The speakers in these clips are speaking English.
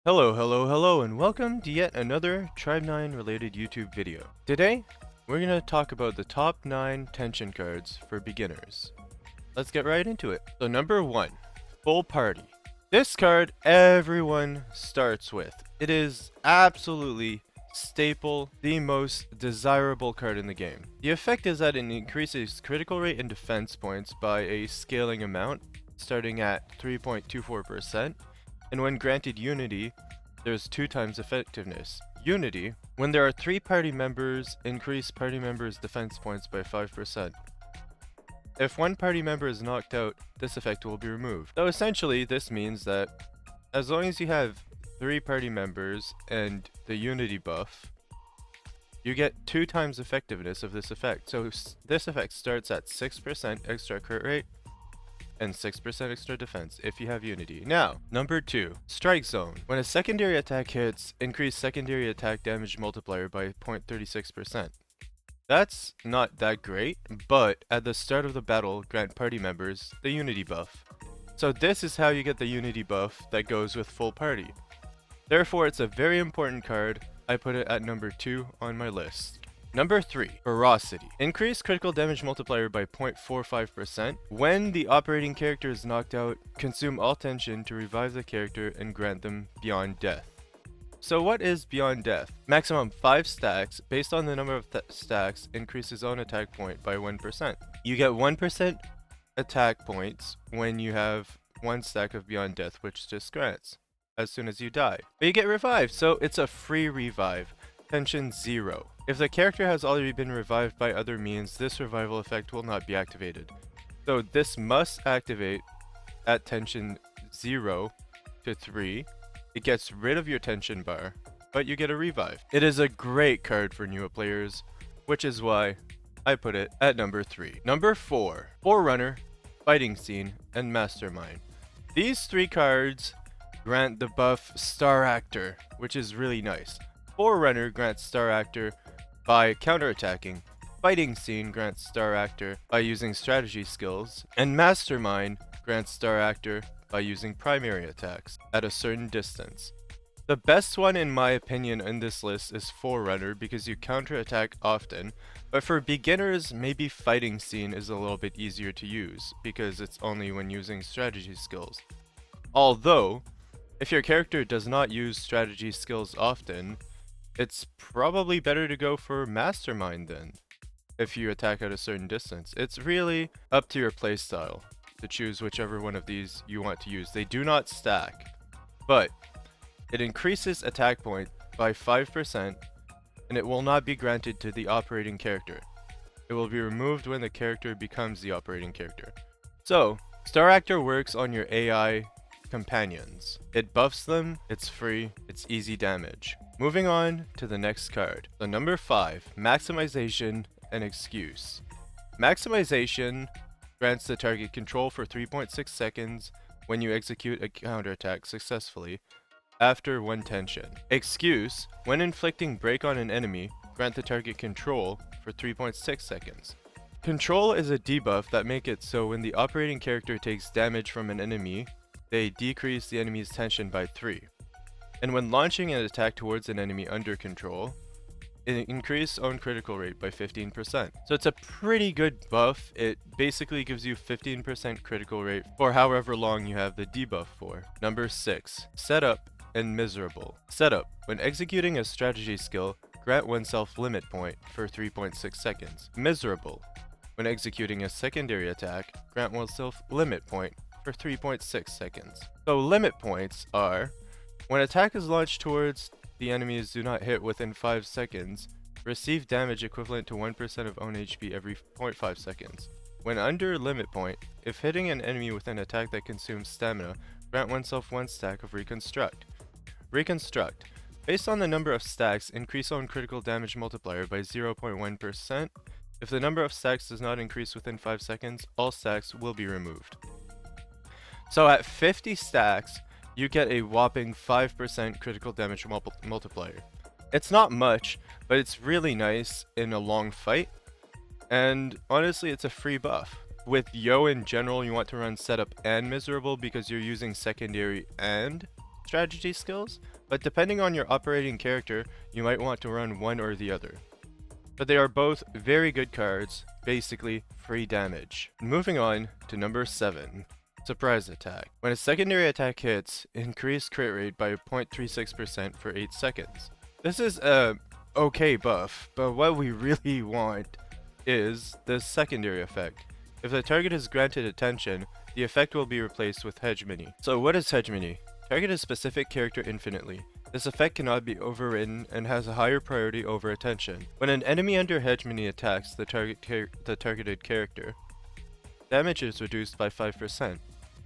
Hello, and welcome to yet another Tribe9 related YouTube video. Today, we're going to talk about the top 9 tension cards for beginners. Let's get right into it. So number 1, Full Party. This card everyone starts with. It is absolutely staple, the most desirable card in the game. The effect is that it increases critical rate and defense points by a scaling amount, starting at 3.24%. And when granted Unity, there's 2 times effectiveness. Unity, when there are 3 party members, increase party members' defense points by 5%. If one party member is knocked out, this effect will be removed. So essentially, this means that as long as you have 3 party members and the Unity buff, you get 2 times effectiveness of this effect. So this effect starts at 6% extra crit rate, and 6% extra defense if you have Unity. Now, number 2, Strike Zone. When a secondary attack hits, increase secondary attack damage multiplier by 0.36%. That's not that great, but at the start of the battle, grant party members the Unity buff. So this is how you get the Unity buff that goes with Full Party. Therefore, it's a very important card. I put it at number 2 on my list. Number 3, Ferocity. Increase critical damage multiplier by 0.45%. When the operating character is knocked out, consume all tension to revive the character and grant them Beyond Death. So what is Beyond Death? Maximum 5 stacks, based on the number of stacks, increase his own attack point by 1%. You get 1% attack points when you have 1 stack of Beyond Death, which just grants as soon as you die. But you get revived, so it's a free revive. Tension 0. If the character has already been revived by other means, this revival effect will not be activated. So this must activate at tension 0 to 3. It gets rid of your tension bar, but you get a revive. It is a great card for newer players, which is why I put it at number 3. Number 4, Forerunner, Fighting Scene, and Mastermind. These 3 cards grant the buff Star Actor, which is really nice. Forerunner grants Star Actor by counterattacking, Fighting Scene grants Star Actor by using strategy skills, and Mastermind grants Star Actor by using primary attacks at a certain distance. The best one in my opinion in this list is Forerunner because you counterattack often, but for beginners maybe Fighting Scene is a little bit easier to use because it's only when using strategy skills. Although, if your character does not use strategy skills often, it's probably better to go for Mastermind then, if you attack at a certain distance. It's really up to your playstyle to choose whichever one of these you want to use. They do not stack, but it increases attack point by 5%, and it will not be granted to the operating character. It will be removed when the character becomes the operating character. So, Star Actor works on your AI companions. It buffs them, it's free, it's easy damage. Moving on to the next card. So number 5, Maximization and Excuse. Maximization grants the target control for 3.6 seconds when you execute a counterattack successfully after 1 tension. Excuse, when inflicting break on an enemy, grant the target control for 3.6 seconds. Control is a debuff that make it so when the operating character takes damage from an enemy, they decrease the enemy's tension by 3. And when launching an attack towards an enemy under control, it increases own critical rate by 15%. So it's a pretty good buff. It basically gives you 15% critical rate for however long you have the debuff for. Number 6, Setup and Miserable. Setup, when executing a strategy skill, grant oneself limit point for 3.6 seconds. Miserable, when executing a secondary attack, grant oneself limit point for 3.6 seconds. So limit points are, when attack is launched towards the enemies do not hit within 5 seconds, receive damage equivalent to 1% of own HP every 0.5 seconds. When under limit point, if hitting an enemy with an attack that consumes stamina, grant oneself 1 stack of Reconstruct. Reconstruct, based on the number of stacks, increase own critical damage multiplier by 0.1%. If the number of stacks does not increase within 5 seconds, all stacks will be removed. So at 50 stacks, you get a whopping 5% critical damage multiplier. It's not much, but it's really nice in a long fight, and honestly it's a free buff. With Yo in general, you want to run Setup and Miserable because you're using secondary and strategy skills, but depending on your operating character, you might want to run one or the other. But they are both very good cards, basically free damage. Moving on to number 7. Surprise Attack. When a secondary attack hits, increase crit rate by 0.36% for 8 seconds. This is a okay buff, but what we really want is the secondary effect. If the target is granted attention, the effect will be replaced with Hegemony. So what is Hegemony? Target a specific character infinitely. This effect cannot be overridden and has a higher priority over attention. When an enemy under Hegemony attacks the targeted character, damage is reduced by 5%.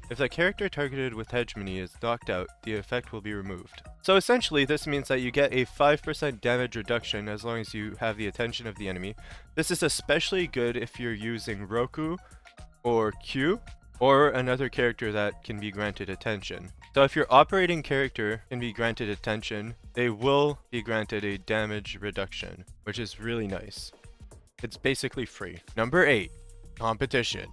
If the character targeted with Hegemony is knocked out, the effect will be removed. So essentially, this means that you get a 5% damage reduction as long as you have the attention of the enemy. This is especially good if you're using Roku or Q, or another character that can be granted attention. So if your operating character can be granted attention, they will be granted a damage reduction, which is really nice. It's basically free. Number 8, Competition.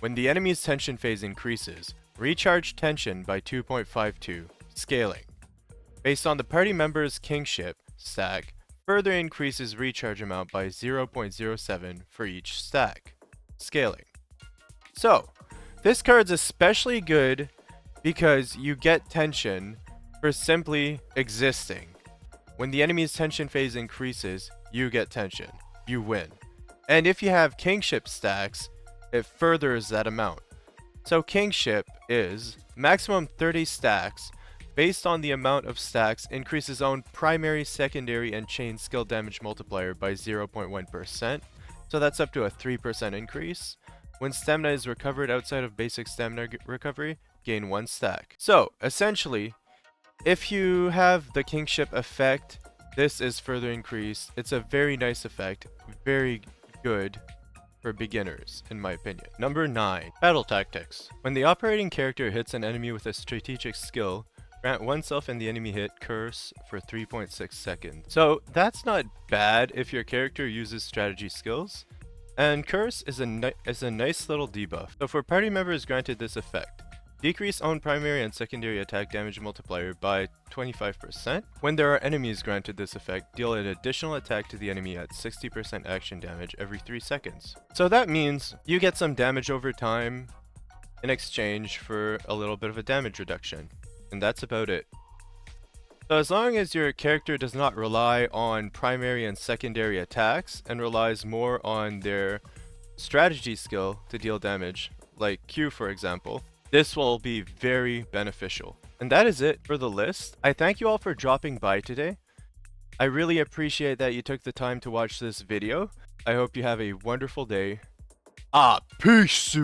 When the enemy's tension phase increases, recharge tension by 2.52, scaling. Based on the party member's kingship stack, further increases recharge amount by 0.07 for each stack, scaling. So, this card's especially good because you get tension for simply existing. When the enemy's tension phase increases, you get tension. You win. And if you have kingship stacks, it furthers that amount. So kingship is maximum 30 stacks based on the amount of stacks increases own primary, secondary, and chain skill damage multiplier by 0.1%. So that's up to a 3% increase. When stamina is recovered outside of basic stamina recovery, gain 1 stack. So essentially, if you have the kingship effect, this is further increased. It's a very nice effect, very good for beginners, in my opinion. Number 9, Battle Tactics. When the operating character hits an enemy with a strategic skill, grant oneself and the enemy hit curse for 3.6 seconds. So that's not bad if your character uses strategy skills. And curse is a nice little debuff. So for party members granted this effect, decrease own primary and secondary attack damage multiplier by 25%. When there are enemies granted this effect, deal an additional attack to the enemy at 60% action damage every 3 seconds. So that means you get some damage over time in exchange for a little bit of a damage reduction. And that's about it. So as long as your character does not rely on primary and secondary attacks and relies more on their strategy skill to deal damage, like Q for example, this will be very beneficial. And that is it for the list. I thank you all for dropping by today. I really appreciate that you took the time to watch this video. I hope you have a wonderful day. Peace!